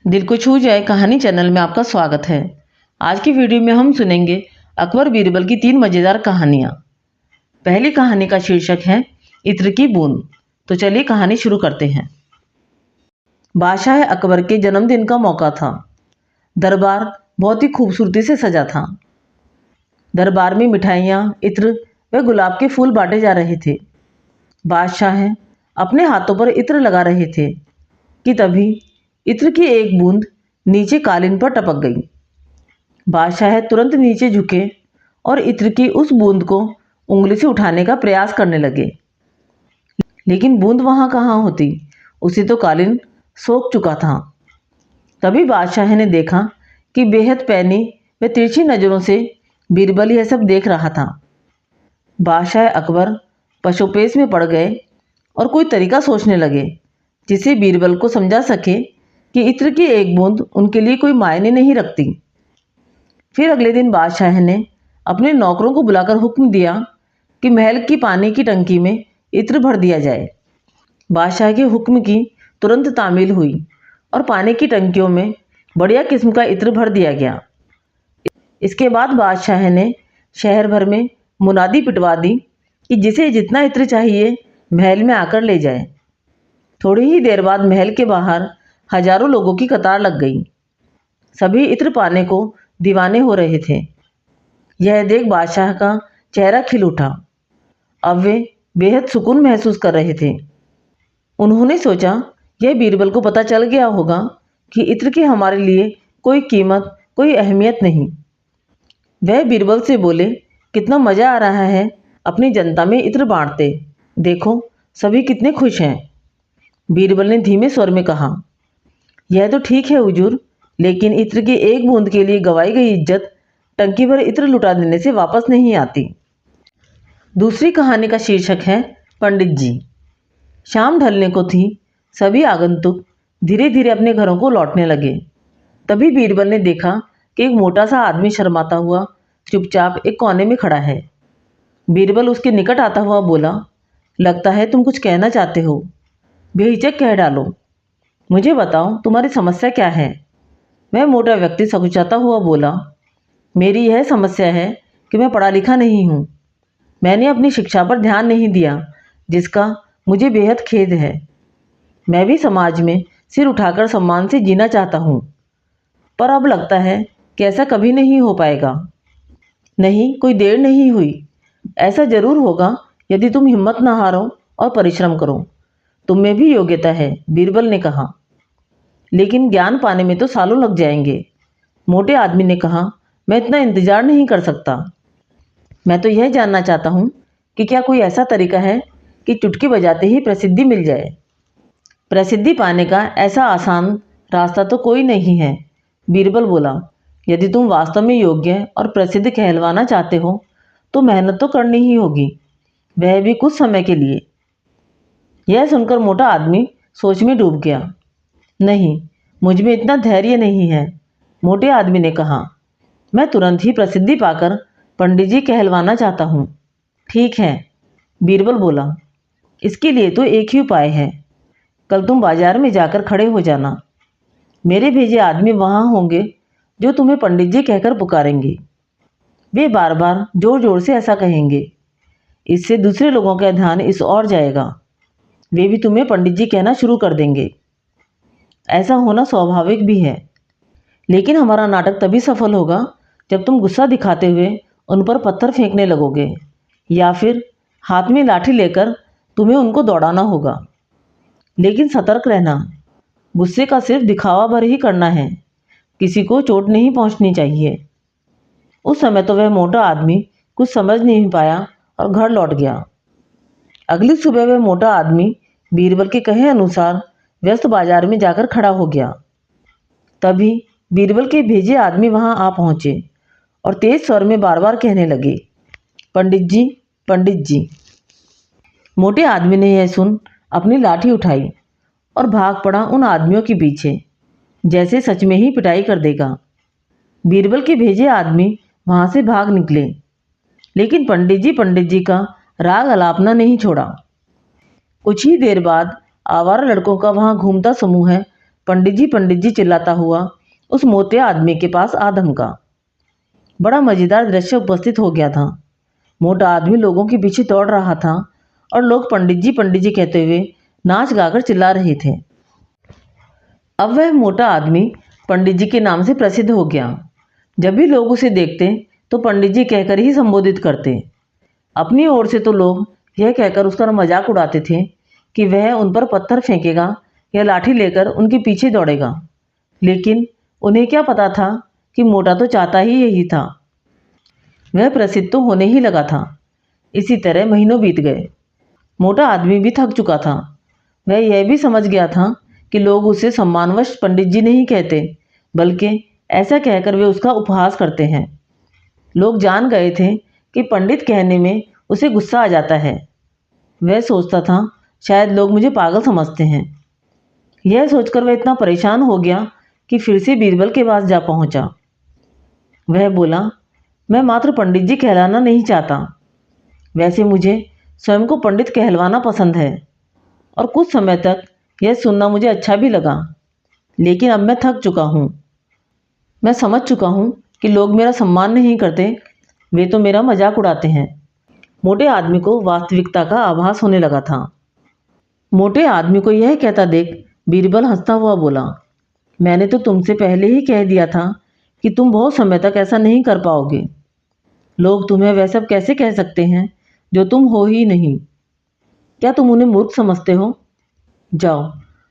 दिल को छू जाए कहानी चैनल में आपका स्वागत है। आज की वीडियो में हम सुनेंगे अकबर बीरबल की 3 मज़ेदार कहानियाँ। पहली कहानी का शीर्षक है इत्र की बूंद। तो चलिए कहानी शुरू करते हैं। बादशाह अकबर के जन्मदिन का मौका था। दरबार बहुत ही खूबसूरती से सजा था। दरबार में मिठाइयाँ, इत्र व गुलाब के फूल बांटे जा रहे थे। बादशाह अपने हाथों पर इत्र लगा रहे थे कि तभी इत्र की एक बूंद नीचे कालीन पर टपक गई। बादशाह तुरंत नीचे झुके और इत्र की उस बूंद को उंगली से उठाने का प्रयास करने लगे, लेकिन बूंद वहां कहाँ होती, उसे तो कालीन सोख चुका था। तभी बादशाह ने देखा कि बेहद पैनी व तिरछी नजरों से बीरबल यह सब देख रहा था। बादशाह अकबर पशोपेश में पड़ गए और कोई तरीका सोचने लगे जिससे बीरबल को समझा सके कि इत्र की एक बूंद उनके लिए कोई मायने नहीं रखती। फिर अगले दिन बादशाह ने अपने नौकरों को बुलाकर हुक्म दिया कि महल की पानी की टंकी में इत्र भर दिया जाए। बादशाह के हुक्म की तुरंत तामील हुई और पानी की टंकियों में बढ़िया किस्म का इत्र भर दिया गया। इसके बाद बादशाह ने शहर भर में मुनादी पिटवा दी कि जिसे जितना इत्र चाहिए महल में आकर ले जाए। थोड़ी ही देर बाद महल के बाहर हजारों लोगों की कतार लग गई। सभी इत्र पाने को दीवाने हो रहे थे। यह देख बादशाह का चेहरा खिल उठा। अब वे बेहद सुकून महसूस कर रहे थे। उन्होंने सोचा, यह बीरबल को पता चल गया होगा कि इत्र की हमारे लिए कोई कीमत, कोई अहमियत नहीं। वह बीरबल से बोले, कितना मज़ा आ रहा है अपनी जनता में इत्र बांटते। देखो सभी कितने खुश हैं। बीरबल ने धीमे स्वर में कहा, यह तो ठीक है हुजूर, लेकिन इत्र की एक बूंद के लिए गंवाई गई इज्जत टंकी भर इत्र लुटा देने से वापस नहीं आती। दूसरी कहानी का शीर्षक है पंडित जी। शाम ढलने को थी। सभी आगंतुक धीरे धीरे अपने घरों को लौटने लगे। तभी बीरबल ने देखा कि एक मोटा सा आदमी शर्माता हुआ चुपचाप एक कोने में खड़ा है। बीरबल उसके निकट आता हुआ बोला, लगता है तुम कुछ कहना चाहते हो। बेहिचक कह डालो। मुझे बताओ तुम्हारी समस्या क्या है। वह मोटा व्यक्ति सकुचाता हुआ बोला, मेरी यह समस्या है कि मैं पढ़ा लिखा नहीं हूँ। मैंने अपनी शिक्षा पर ध्यान नहीं दिया, जिसका मुझे बेहद खेद है। मैं भी समाज में सिर उठाकर सम्मान से जीना चाहता हूँ, पर अब लगता है कि ऐसा कभी नहीं हो पाएगा। नहीं, कोई देर नहीं हुई। ऐसा जरूर होगा यदि तुम हिम्मत न हारो और परिश्रम करो। तुम में भी योग्यता है, बीरबल ने कहा, लेकिन ज्ञान पाने में तो सालों लग जाएंगे। मोटे आदमी ने कहा, मैं इतना इंतजार नहीं कर सकता। मैं तो यह जानना चाहता हूँ कि क्या कोई ऐसा तरीका है कि चुटकी बजाते ही प्रसिद्धि मिल जाए। प्रसिद्धि पाने का ऐसा आसान रास्ता तो कोई नहीं है, बीरबल बोला। यदि तुम वास्तव में योग्य और प्रसिद्ध कहलवाना चाहते हो तो मेहनत तो करनी ही होगी, वह भी कुछ समय के लिए। यह सुनकर मोटा आदमी सोच में डूब गया। नहीं, मुझ में इतना धैर्य नहीं है, मोटे आदमी ने कहा। मैं तुरंत ही प्रसिद्धि पाकर पंडित जी कहलवाना चाहता हूँ। ठीक है, बीरबल बोला, इसके लिए तो एक ही उपाय है। कल तुम बाजार में जाकर खड़े हो जाना। मेरे भेजे आदमी वहाँ होंगे जो तुम्हें पंडित जी कहकर पुकारेंगे। वे बार बार जोर जोर से ऐसा कहेंगे। इससे दूसरे लोगों का ध्यान इस ओर जाएगा। वे भी तुम्हें पंडित जी कहना शुरू कर देंगे। ऐसा होना स्वाभाविक भी है, लेकिन हमारा नाटक तभी सफल होगा जब तुम गुस्सा दिखाते हुए उन पर पत्थर फेंकने लगोगे, या फिर हाथ में लाठी लेकर तुम्हें उनको दौड़ाना होगा। लेकिन सतर्क रहना, गुस्से का सिर्फ दिखावा भर ही करना है, किसी को चोट नहीं पहुंचनी चाहिए। उस समय तो वह मोटा आदमी कुछ समझ नहीं पाया और घर लौट गया। अगली सुबह वह मोटा आदमी बीरबल के कहे अनुसार व्यस्त बाजार में जाकर खड़ा हो गया। तभी बीरबल के भेजे आदमी वहां आ पहुंचे और तेज स्वर में बार बार कहने लगे, पंडित जी, पंडित जी। मोटे आदमी ने यह सुन अपनी लाठी उठाई और भाग पड़ा उन आदमियों के पीछे, जैसे सच में ही पिटाई कर देगा। बीरबल के भेजे आदमी वहां से भाग निकले, लेकिन पंडित जी का राग अलापना नहीं छोड़ा। कुछ ही देर बाद आवारा लड़कों का वहां घूमता समूह पंडित जी चिल्लाता हुआ उस मोटे आदमी के पास आ धमका। बड़ा मज़ेदार दृश्य उपस्थित हो गया था। मोटा आदमी लोगों के पीछे दौड़ रहा था और लोग पंडित जी कहते हुए नाच गाकर चिल्ला रहे थे। अब वह मोटा आदमी पंडित जी के नाम से प्रसिद्ध हो गया। जब भी लोग उसे देखते तो पंडित जी कहकर ही संबोधित करते। अपनी ओर से तो लोग यह कहकर उसका मजाक उड़ाते थे कि वह उन पर पत्थर फेंकेगा या लाठी लेकर उनके पीछे दौड़ेगा। लेकिन उन्हें क्या पता था कि मोटा तो चाहता ही यही था। वह प्रसिद्ध तो होने ही लगा था। इसी तरह महीनों बीत गए। मोटा आदमी भी थक चुका था। वह यह भी समझ गया था कि लोग उसे सम्मानवश पंडित जी नहीं कहते, बल्कि ऐसा कहकर वे उसका उपहास करते हैं। लोग जान गए थे कि पंडित कहने में उसे गुस्सा आ जाता है। वह सोचता था शायद लोग मुझे पागल समझते हैं। यह सोचकर वह इतना परेशान हो गया कि फिर से बीरबल के पास जा पहुंचा। वह बोला, मैं मात्र पंडित जी कहलाना नहीं चाहता। वैसे मुझे स्वयं को पंडित कहलवाना पसंद है और कुछ समय तक यह सुनना मुझे अच्छा भी लगा। लेकिन अब मैं थक चुका हूँ। मैं समझ चुका हूँ कि लोग मेरा सम्मान नहीं करते, वे तो मेरा मजाक उड़ाते हैं। मोटे आदमी को वास्तविकता का आभास होने लगा था। मोटे आदमी को यह कहता देख बीरबल हंसता हुआ बोला, मैंने तो तुमसे पहले ही कह दिया था कि तुम बहुत समय तक ऐसा नहीं कर पाओगे। लोग तुम्हें वह सब कैसे कह सकते हैं जो तुम हो ही नहीं। क्या तुम उन्हें मूर्ख समझते हो? जाओ,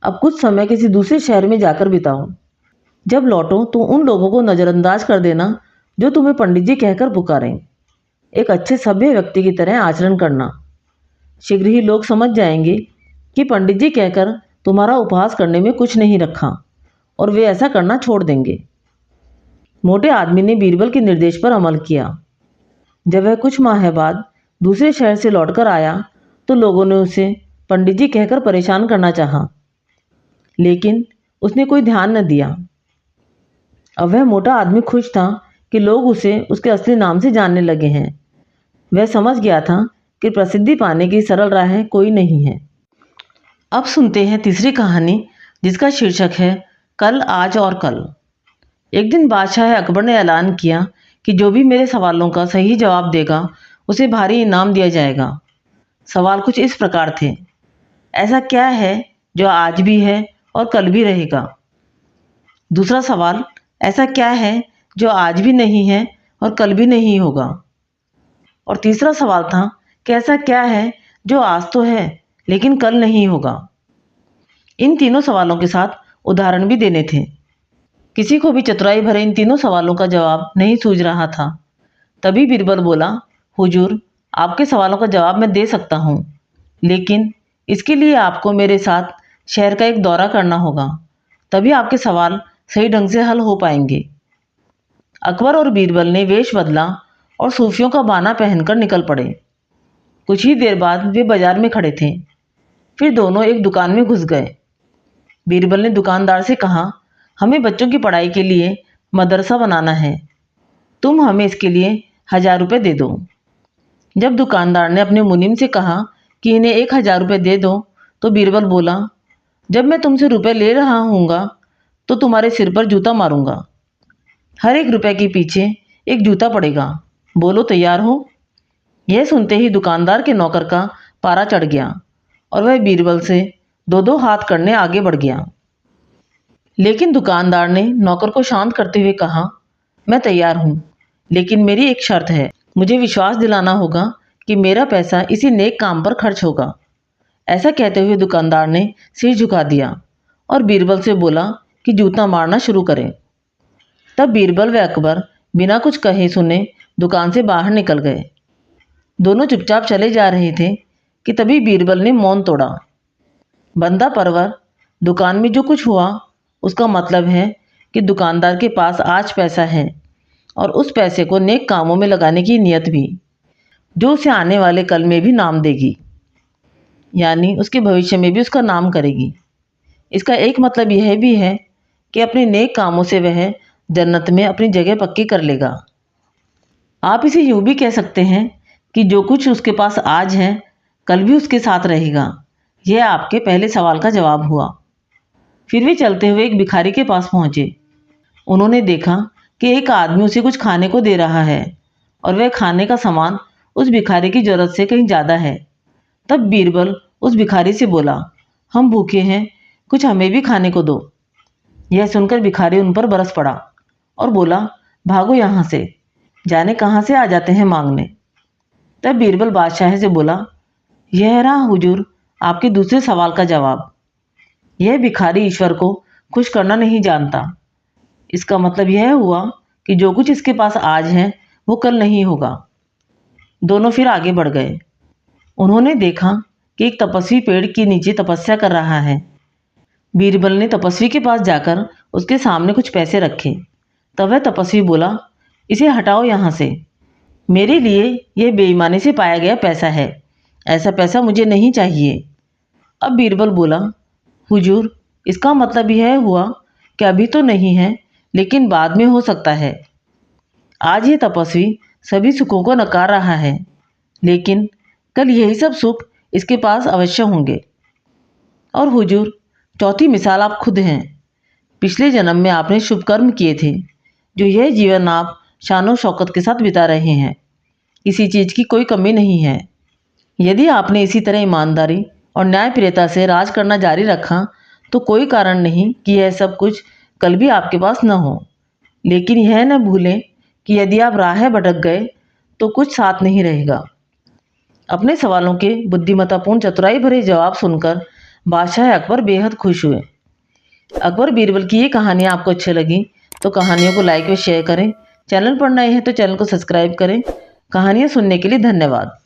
अब कुछ समय किसी दूसरे शहर में जाकर बिताओ। जब लौटो तो उन लोगों को नज़रअंदाज कर देना जो तुम्हें पंडित जी कहकर पुकारें। एक अच्छे सभ्य व्यक्ति की तरह आचरण करना। शीघ्र ही लोग समझ जाएंगे कि पंडित जी कहकर तुम्हारा उपहास करने में कुछ नहीं रखा और वे ऐसा करना छोड़ देंगे। मोटे आदमी ने बीरबल के निर्देश पर अमल किया। जब वह कुछ माह बाद दूसरे शहर से लौटकर आया तो लोगों ने उसे पंडित जी कहकर परेशान करना चाहा, लेकिन उसने कोई ध्यान न दिया। अब वह मोटा आदमी खुश था कि लोग उसे उसके असली नाम से जानने लगे हैं। वह समझ गया था कि प्रसिद्धि पाने की सरल राह कोई नहीं है। अब सुनते हैं तीसरी कहानी, जिसका शीर्षक है कल, आज और कल। एक दिन बादशाह अकबर ने ऐलान किया कि जो भी मेरे सवालों का सही जवाब देगा उसे भारी इनाम दिया जाएगा। सवाल कुछ इस प्रकार थे। ऐसा क्या है जो आज भी है और कल भी रहेगा? दूसरा सवाल, ऐसा क्या है जो आज भी नहीं है और कल भी नहीं होगा? और तीसरा सवाल था कि ऐसा क्या है जो आज तो है लेकिन कल नहीं होगा? इन तीनों सवालों के साथ उदाहरण भी देने थे। किसी को भी चतुराई भरे इन तीनों सवालों का जवाब नहीं सूझ रहा था। तभी बीरबल बोला, हुजूर, आपके सवालों का जवाब मैं दे सकता हूँ, लेकिन इसके लिए आपको मेरे साथ शहर का एक दौरा करना होगा, तभी आपके सवाल सही ढंग से हल हो पाएंगे। अकबर और बीरबल ने वेश बदला और सूफियों का बाना पहनकर निकल पड़े। कुछ ही देर बाद वे बाजार में खड़े थे। फिर दोनों एक दुकान में घुस गए। बीरबल ने दुकानदार से कहा, हमें बच्चों की पढ़ाई के लिए मदरसा बनाना है, तुम हमें इसके लिए 1000 रुपये दे दो। जब दुकानदार ने अपने मुनीम से कहा कि इन्हें 1000 रुपये दे दो, तो बीरबल बोला, जब मैं तुमसे रुपए ले रहा हूँगा तो तुम्हारे सिर पर जूता मारूंगा। हर एक रुपए के पीछे एक जूता पड़ेगा। बोलो, तैयार हो? यह सुनते ही दुकानदार के नौकर का पारा चढ़ गया और वह बीरबल से 2-2 हाथ करने आगे बढ़ गया। लेकिन दुकानदार ने नौकर को शांत करते हुए कहा, मैं तैयार हूँ, लेकिन मेरी एक शर्त है। मुझे विश्वास दिलाना होगा कि मेरा पैसा इसी नेक काम पर खर्च होगा। ऐसा कहते हुए दुकानदार ने सिर झुका दिया और बीरबल से बोला कि जूता मारना शुरू करें। तब बीरबल व अकबर बिना कुछ कहे सुने दुकान से बाहर निकल गए। दोनों चुपचाप चले जा रहे थे कि तभी बीरबल ने मौन तोड़ा। बंदा परवर, दुकान में जो कुछ हुआ उसका मतलब है कि दुकानदार के पास आज पैसा है और उस पैसे को नेक कामों में लगाने की नीयत भी, जो उसे आने वाले कल में भी नाम देगी, यानी उसके भविष्य में भी उसका नाम करेगी। इसका एक मतलब यह भी है कि अपने नेक कामों से वह जन्नत में अपनी जगह पक्की कर लेगा। आप इसे यूँ भी कह सकते हैं कि जो कुछ उसके पास आज है कल भी उसके साथ रहेगा। यह आपके पहले सवाल का जवाब हुआ। फिर वे चलते हुए एक भिखारी के पास पहुंचे। उन्होंने देखा कि एक आदमी उसे कुछ खाने को दे रहा है और वह खाने का सामान उस भिखारी की जरूरत से कहीं ज़्यादा है। तब बीरबल उस भिखारी से बोला, हम भूखे हैं, कुछ हमें भी खाने को दो। यह सुनकर भिखारी उन पर बरस पड़ा और बोला, भागो यहाँ से, जाने कहाँ से आ जाते हैं मांगने। तब बीरबल बादशाह से बोला, यह रहा हुजूर आपके दूसरे सवाल का जवाब। यह भिखारी ईश्वर को खुश करना नहीं जानता। इसका मतलब यह हुआ कि जो कुछ इसके पास आज है वो कल नहीं होगा। दोनों फिर आगे बढ़ गए। उन्होंने देखा कि एक तपस्वी पेड़ के नीचे तपस्या कर रहा है। बीरबल ने तपस्वी के पास जाकर उसके सामने कुछ पैसे रखे। तब वह तपस्वी बोला, इसे हटाओ यहाँ से, मेरे लिए यह बेईमानी से पाया गया पैसा है, ऐसा पैसा मुझे नहीं चाहिए। अब बीरबल बोला, हुजूर इसका मतलब यह हुआ कि अभी तो नहीं है, लेकिन बाद में हो सकता है। आज ये तपस्वी सभी सुखों को नकार रहा है, लेकिन कल यही सब सुख इसके पास अवश्य होंगे। और हुजूर चौथी मिसाल आप खुद हैं। पिछले जन्म में आपने शुभ कर्म किए थे, जो यह जीवन आप शानो शौकत के साथ बिता रहे हैं। किसी चीज़ की कोई कमी नहीं है। यदि आपने इसी तरह ईमानदारी और न्यायप्रियता से राज करना जारी रखा तो कोई कारण नहीं कि यह सब कुछ कल भी आपके पास न हो। लेकिन यह न भूलें कि यदि आप राह भटक गए तो कुछ साथ नहीं रहेगा। अपने सवालों के बुद्धिमत्तापूर्ण चतुराई भरे जवाब सुनकर बादशाह अकबर बेहद खुश हुए। अकबर बीरबल की ये कहानियाँ आपको अच्छी लगी तो कहानियों को लाइक व शेयर करें। चैनल पर नए हैं तो चैनल को सब्सक्राइब करें। कहानियाँ सुनने के लिए धन्यवाद।